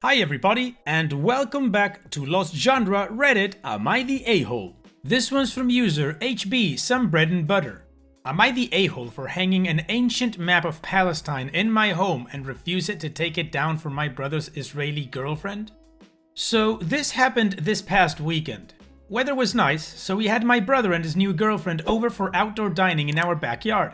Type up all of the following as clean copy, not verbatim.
Hi everybody, and welcome back to Lost Genre Reddit, Am I the A-hole? This one's from user HB Some Bread and Butter. Am I the a-hole for hanging an ancient map of Palestine in my home and refuse it to take it down for my brother's Israeli girlfriend? So this happened this past weekend. Weather was nice, so we had my brother and his new girlfriend over for outdoor dining in our backyard.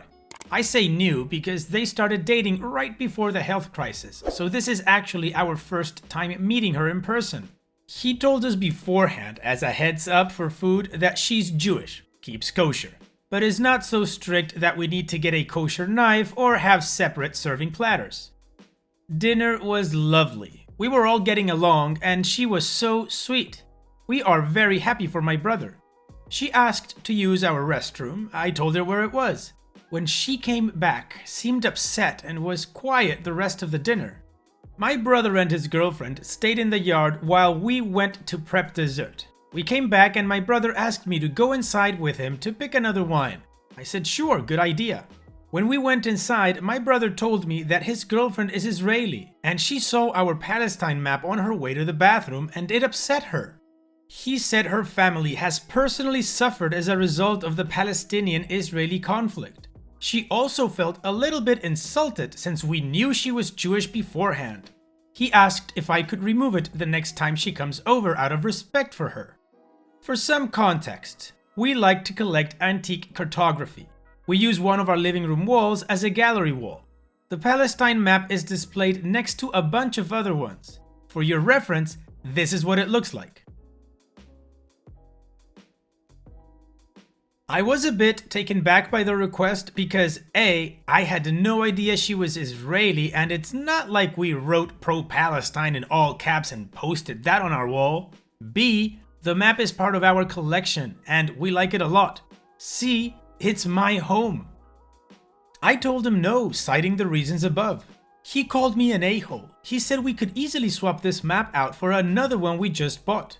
I say new because they started dating right before the health crisis, so this is actually our first time meeting her in person. He told us beforehand, as a heads up for food, that she's Jewish, keeps kosher, but is not so strict that we need to get a kosher knife or have separate serving platters. Dinner was lovely. We were all getting along and she was so sweet. We are very happy for my brother. She asked to use our restroom. I told her where it was. When she came back, seemed upset and was quiet the rest of the dinner. My brother and his girlfriend stayed in the yard while we went to prep dessert. We came back and my brother asked me to go inside with him to pick another wine. I said sure, good idea. When we went inside, my brother told me that his girlfriend is Israeli and she saw our Palestine map on her way to the bathroom and it upset her. He said her family has personally suffered as a result of the Palestinian-Israeli conflict. She also felt a little bit insulted since we knew she was Jewish beforehand. He asked if I could remove it the next time she comes over out of respect for her. For some context, we like to collect antique cartography. We use one of our living room walls as a gallery wall. The Palestine map is displayed next to a bunch of other ones. For your reference, this is what it looks like. I was a bit taken back by the request because A, I had no idea she was Israeli and it's not like we wrote pro-Palestine in all caps and posted that on our wall. B, the map is part of our collection and we like it a lot. C, it's my home. I told him no, citing the reasons above. He called me an a-hole. He said we could easily swap this map out for another one we just bought.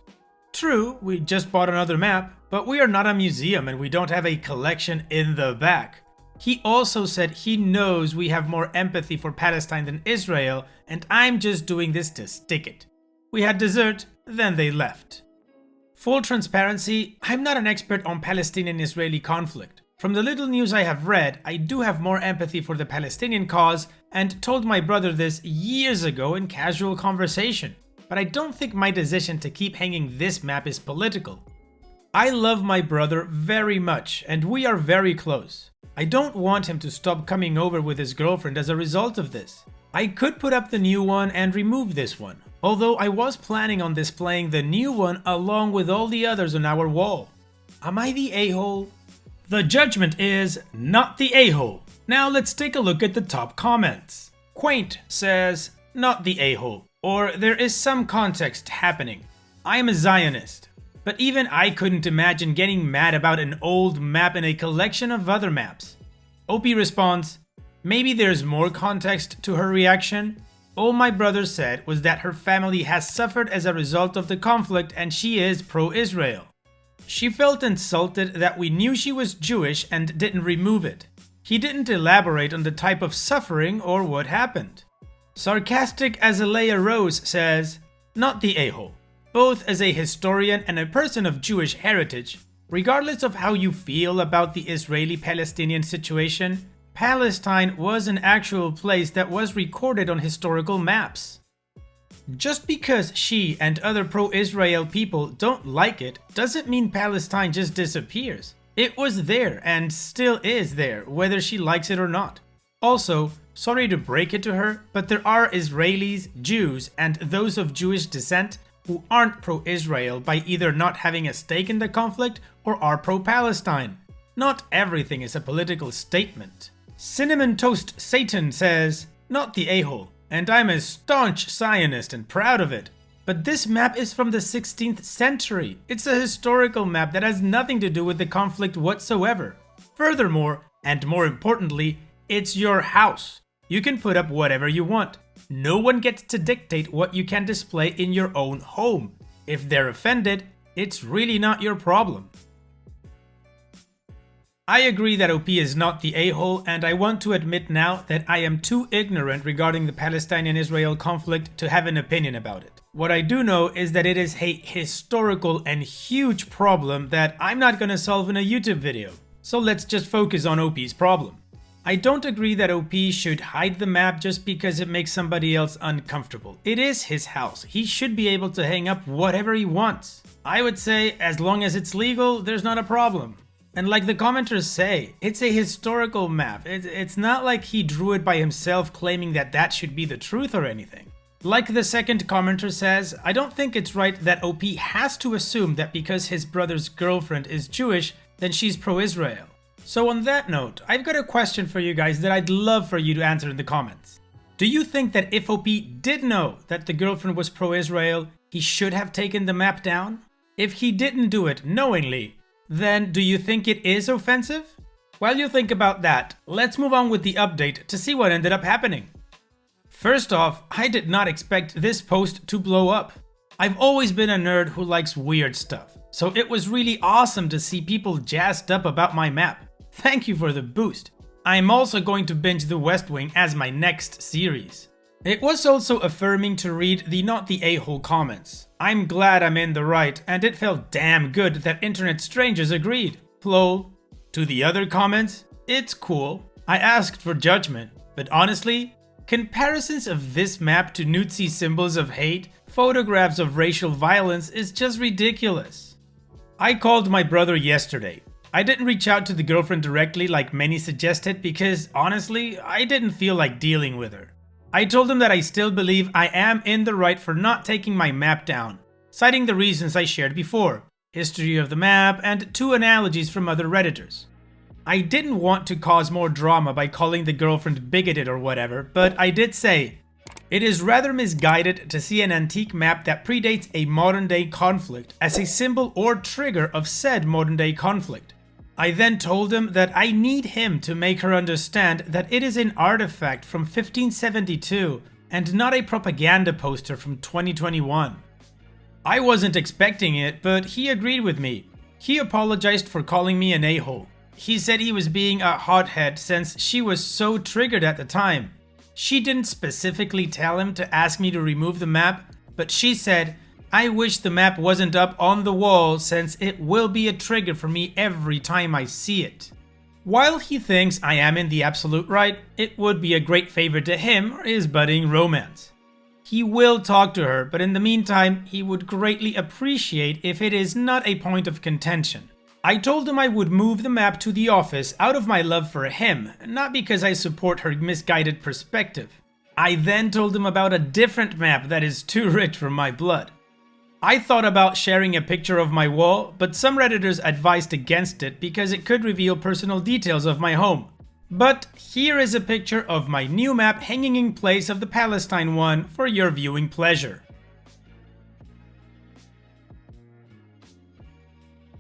True, we just bought another map, but we are not a museum and we don't have a collection in the back. He also said he knows we have more empathy for Palestine than Israel, and I'm just doing this to stick it. We had dessert, then they left. Full transparency, I'm not an expert on Palestinian-Israeli conflict. From the little news I have read, I do have more empathy for the Palestinian cause and told my brother this years ago in casual conversation. But I don't think my decision to keep hanging this map is political. I love my brother very much and we are very close. I don't want him to stop coming over with his girlfriend as a result of this. I could put up the new one and remove this one, although I was planning on displaying the new one along with all the others on our wall. Am I the a-hole? The judgment is not the a-hole. Now let's take a look at the top comments. Quaint says, not the a-hole. Or there is some context happening. I am a Zionist, but even I couldn't imagine getting mad about an old map in a collection of other maps. OP responds, maybe there's more context to her reaction. All my brother said was that her family has suffered as a result of the conflict and she is pro-Israel. She felt insulted that we knew she was Jewish and didn't remove it. He didn't elaborate on the type of suffering or what happened. Sarcastic Azalea Rose says, not the a-hole. Both as a historian and a person of Jewish heritage, regardless of how you feel about the Israeli-Palestinian situation, Palestine was an actual place that was recorded on historical maps. Just because she and other pro-Israel people don't like it doesn't mean Palestine just disappears. It was there and still is there, whether she likes it or not. Also, sorry to break it to her, but there are Israelis, Jews, and those of Jewish descent who aren't pro-Israel by either not having a stake in the conflict or are pro-Palestine. Not everything is a political statement. Cinnamon Toast Satan says, not the a-hole, and I'm a staunch Zionist and proud of it. But this map is from the 16th century. It's a historical map that has nothing to do with the conflict whatsoever. Furthermore, and more importantly, it's your house. You can put up whatever you want. No one gets to dictate what you can display in your own home. If they're offended, it's really not your problem. I agree that OP is not the a-hole, and I want to admit now that I am too ignorant regarding the Palestinian-Israel conflict to have an opinion about it. What I do know is that it is a historical and huge problem that I'm not gonna solve in a YouTube video. So let's just focus on OP's problem. I don't agree that OP should hide the map just because it makes somebody else uncomfortable. It is his house. He should be able to hang up whatever he wants. I would say as long as it's legal, there's not a problem. And like the commenters say, it's a historical map. It's not like he drew it by himself claiming that that should be the truth or anything. Like the second commenter says, I don't think it's right that OP has to assume that because his brother's girlfriend is Jewish, then she's pro-Israel. So on that note, I've got a question for you guys that I'd love for you to answer in the comments. Do you think that if OP did know that the girlfriend was pro-Israel, he should have taken the map down? If he didn't do it knowingly, then do you think it is offensive? While you think about that, let's move on with the update to see what ended up happening. First off, I did not expect this post to blow up. I've always been a nerd who likes weird stuff, so it was really awesome to see people jazzed up about my map. Thank you for the boost. I'm also going to binge The West Wing as my next series. It was also affirming to read the not the a-hole comments. I'm glad I'm in the right, and it felt damn good that internet strangers agreed. Lol. To the other comments, it's cool. I asked for judgment, but honestly, comparisons of this map to Nazi symbols of hate, photographs of racial violence is just ridiculous. I called my brother yesterday. I didn't reach out to the girlfriend directly like many suggested because honestly, I didn't feel like dealing with her. I told him that I still believe I am in the right for not taking my map down, citing the reasons I shared before, history of the map, and 2 analogies from other Redditors. I didn't want to cause more drama by calling the girlfriend bigoted or whatever, but I did say, it is rather misguided to see an antique map that predates a modern day conflict as a symbol or trigger of said modern day conflict. I then told him that I need him to make her understand that it is an artifact from 1572 and not a propaganda poster from 2021. I wasn't expecting it, but he agreed with me. He apologized for calling me an a-hole. He said he was being a hothead since she was so triggered at the time. She didn't specifically tell him to ask me to remove the map, but she said, I wish the map wasn't up on the wall since it will be a trigger for me every time I see it. While he thinks I am in the absolute right, it would be a great favor to him or his budding romance. He will talk to her, but in the meantime, he would greatly appreciate if it is not a point of contention. I told him I would move the map to the office out of my love for him, not because I support her misguided perspective. I then told him about a different map that is too rich for my blood. I thought about sharing a picture of my wall, but some Redditors advised against it because it could reveal personal details of my home. But here is a picture of my new map hanging in place of the Palestine one for your viewing pleasure.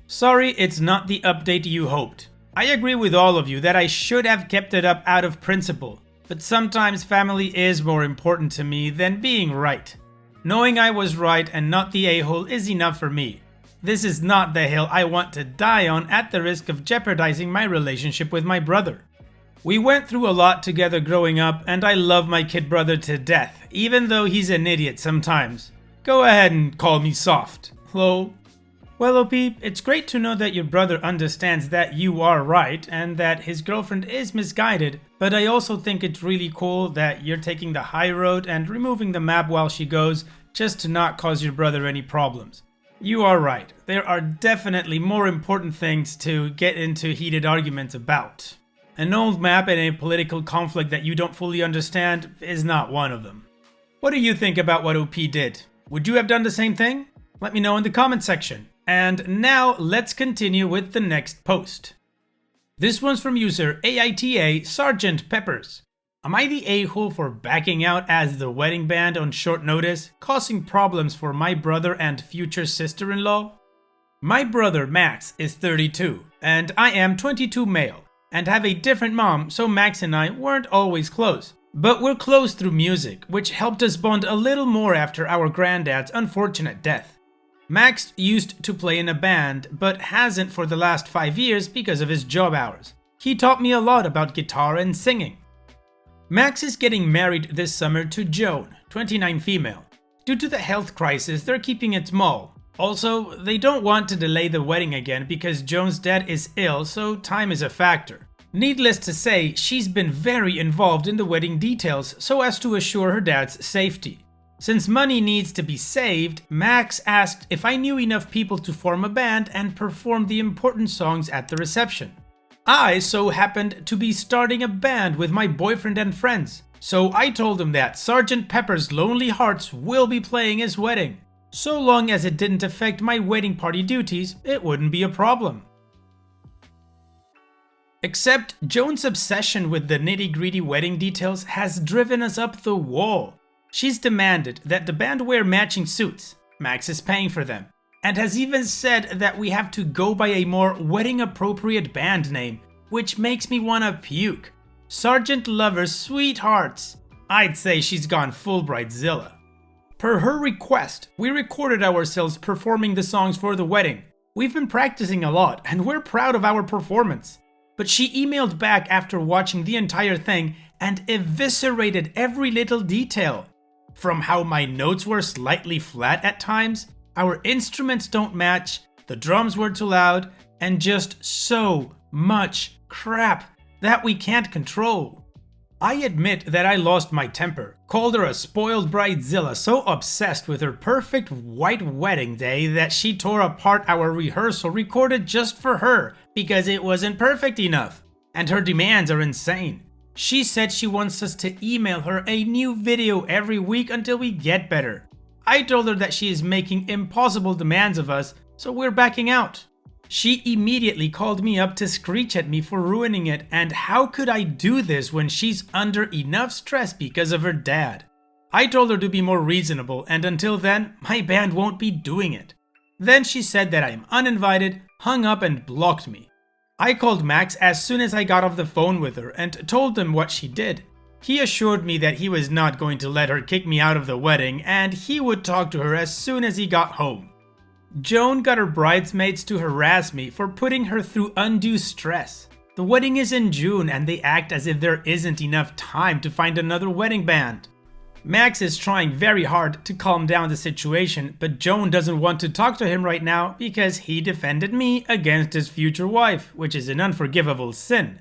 Sorry, it's not the update you hoped. I agree with all of you that I should have kept it up out of principle, but sometimes family is more important to me than being right. Knowing I was right and not the a-hole is enough for me. This is not the hill I want to die on at the risk of jeopardizing my relationship with my brother. We went through a lot together growing up and I love my kid brother to death, even though he's an idiot sometimes. Go ahead and call me soft. Lol. Well, OP, it's great to know that your brother understands that you are right and that his girlfriend is misguided, but I also think it's really cool that you're taking the high road and removing the map while she goes just to not cause your brother any problems. You are right, there are definitely more important things to get into heated arguments about. An old map in a political conflict that you don't fully understand is not one of them. What do you think about what OP did? Would you have done the same thing? Let me know in the comment section. And now let's continue with the next post. This one's from user AITA Sergeant Peppers. Am I the a-hole for backing out as the wedding band on short notice, causing problems for my brother and future sister-in-law? My brother Max is 32 and I am 22 male and have a different mom, so Max and I weren't always close. But we're close through music, which helped us bond a little more after our granddad's unfortunate death. Max used to play in a band, but hasn't for the last 5 years because of his job hours. He taught me a lot about guitar and singing. Max is getting married this summer to Joan, 29 female. Due to the health crisis, they're keeping it small. Also, they don't want to delay the wedding again because Joan's dad is ill, so time is a factor. Needless to say, she's been very involved in the wedding details so as to assure her dad's safety. Since money needs to be saved, Max asked if I knew enough people to form a band and perform the important songs at the reception. I so happened to be starting a band with my boyfriend and friends, so I told him that Sgt. Pepper's Lonely Hearts will be playing his wedding. So long as it didn't affect my wedding party duties, it wouldn't be a problem. Except Joan's obsession with the nitty-gritty wedding details has driven us up the wall. She's demanded that the band wear matching suits, Max is paying for them, and has even said that we have to go by a more wedding-appropriate band name, which makes me wanna puke. Sgt. Lover's Sweethearts. I'd say she's gone full Bridezilla. Per her request, we recorded ourselves performing the songs for the wedding. We've been practicing a lot, and we're proud of our performance. But she emailed back after watching the entire thing and eviscerated every little detail. From how my notes were slightly flat at times, our instruments don't match, the drums were too loud, and just so much crap that we can't control. I admit that I lost my temper, called her a spoiled bridezilla so obsessed with her perfect white wedding day that she tore apart our rehearsal recorded just for her because it wasn't perfect enough, and her demands are insane. She said she wants us to email her a new video every week until we get better. I told her that she is making impossible demands of us, so we're backing out. She immediately called me up to screech at me for ruining it, and how could I do this when she's under enough stress because of her dad? I told her to be more reasonable, and until then, my band won't be doing it. Then she said that I'm uninvited, hung up and blocked me. I called Max as soon as I got off the phone with her and told him what she did. He assured me that he was not going to let her kick me out of the wedding and he would talk to her as soon as he got home. Joan got her bridesmaids to harass me for putting her through undue stress. The wedding is in June and they act as if there isn't enough time to find another wedding band. Max is trying very hard to calm down the situation, but Joan doesn't want to talk to him right now because he defended me against his future wife, which is an unforgivable sin.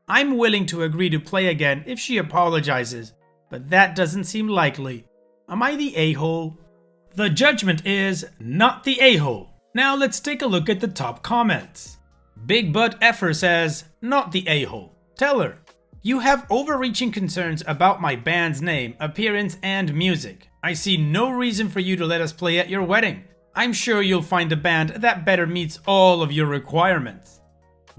I'm willing to agree to play again if she apologizes, but that doesn't seem likely. Am I the a-hole? The judgment is not the a-hole. Now let's take a look at the top comments. Big Butt Effer says, not the a-hole. Tell her. You have overreaching concerns about my band's name, appearance, and music. I see no reason for you to let us play at your wedding. I'm sure you'll find a band that better meets all of your requirements.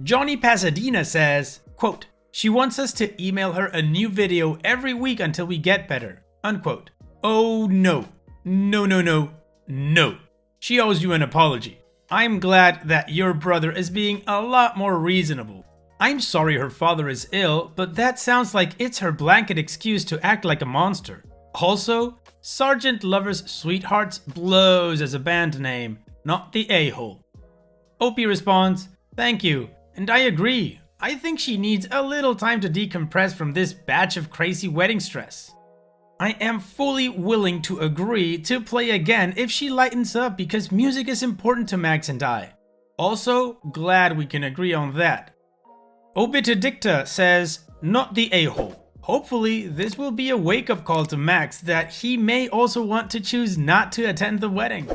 Johnny Pasadena says, quote, she wants us to email her a new video every week until we get better, unquote. Oh no. No. She owes you an apology. I'm glad that your brother is being a lot more reasonable. I'm sorry her father is ill, but that sounds like it's her blanket excuse to act like a monster. Also, Sgt. Lover's Sweethearts blows as a band name, not the a-hole. Opie responds, thank you, and I agree. I think she needs a little time to decompress from this batch of crazy wedding stress. I am fully willing to agree to play again if she lightens up because music is important to Max and I. Also, glad we can agree on that. Obitadicta says, not the a-hole. Hopefully, this will be a wake-up call to Max that he may also want to choose not to attend the wedding.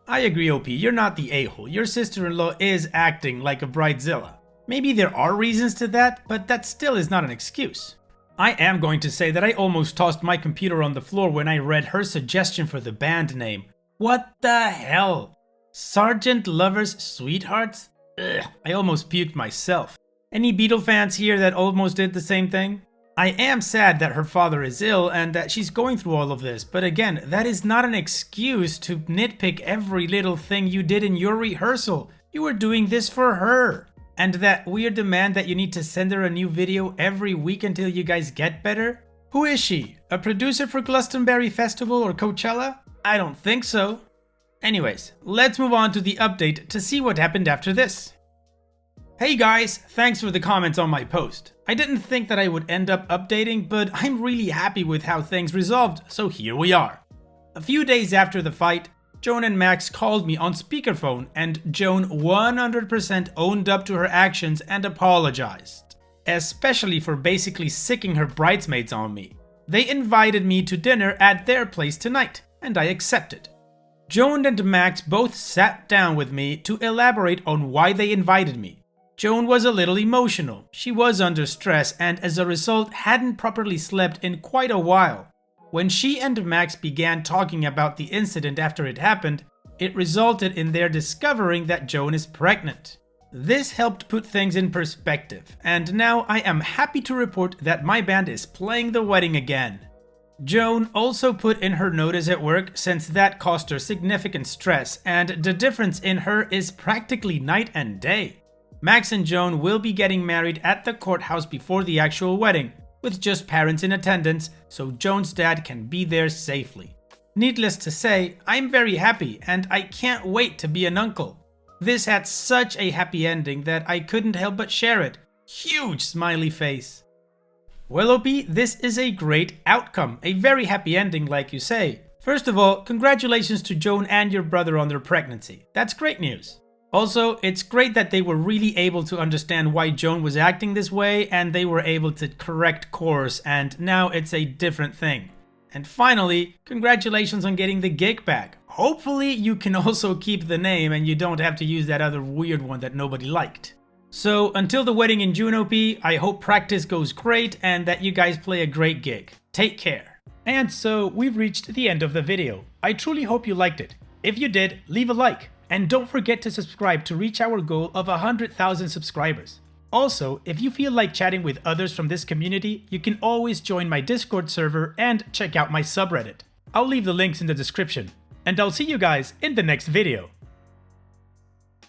I agree, OP, you're not the a-hole. Your sister-in-law is acting like a bridezilla. Maybe there are reasons to that, but that still is not an excuse. I am going to say that I almost tossed my computer on the floor when I read her suggestion for the band name. What the hell? Sgt. Lover's Sweethearts? Ugh, I almost puked myself. Any Beatle fans here that almost did the same thing? I am sad that her father is ill and that she's going through all of this, but again, that is not an excuse to nitpick every little thing you did in your rehearsal. You were doing this for her. And that weird demand that you need to send her a new video every week until you guys get better? Who is she? A producer for Glastonbury Festival or Coachella? I don't think so. Anyways, let's move on to the update to see what happened after this. Hey guys, thanks for the comments on my post. I didn't think that I would end up updating, but I'm really happy with how things resolved, so here we are. A few days after the fight, Joan and Max called me on speakerphone and Joan 100% owned up to her actions and apologized. Especially for basically sicking her bridesmaids on me. They invited me to dinner at their place tonight, and I accepted. Joan and Max both sat down with me to elaborate on why they invited me. Joan was a little emotional, she was under stress and as a result hadn't properly slept in quite a while. When she and Max began talking about the incident after it happened, it resulted in their discovering that Joan is pregnant. This helped put things in perspective, and now I am happy to report that my band is playing the wedding again. Joan also put in her notice at work since that caused her significant stress, and the difference in her is practically night and day. Max and Joan will be getting married at the courthouse before the actual wedding, with just parents in attendance, so Joan's dad can be there safely. Needless to say, I'm very happy and I can't wait to be an uncle. This had such a happy ending that I couldn't help but share it. Huge smiley face. Well, OP, this is a great outcome, a very happy ending like you say. First of all, congratulations to Joan and your brother on their pregnancy. That's great news. Also, it's great that they were really able to understand why Joan was acting this way and they were able to correct course and now it's a different thing. And finally, congratulations on getting the gig back. Hopefully you can also keep the name and you don't have to use that other weird one that nobody liked. So until the wedding in June, OP, I hope practice goes great and that you guys play a great gig. Take care. And so we've reached the end of the video. I truly hope you liked it. If you did, leave a like. And don't forget to subscribe to reach our goal of 100,000 subscribers. Also, if you feel like chatting with others from this community, you can always join my Discord server and check out my subreddit. I'll leave the links in the description. And I'll see you guys in the next video.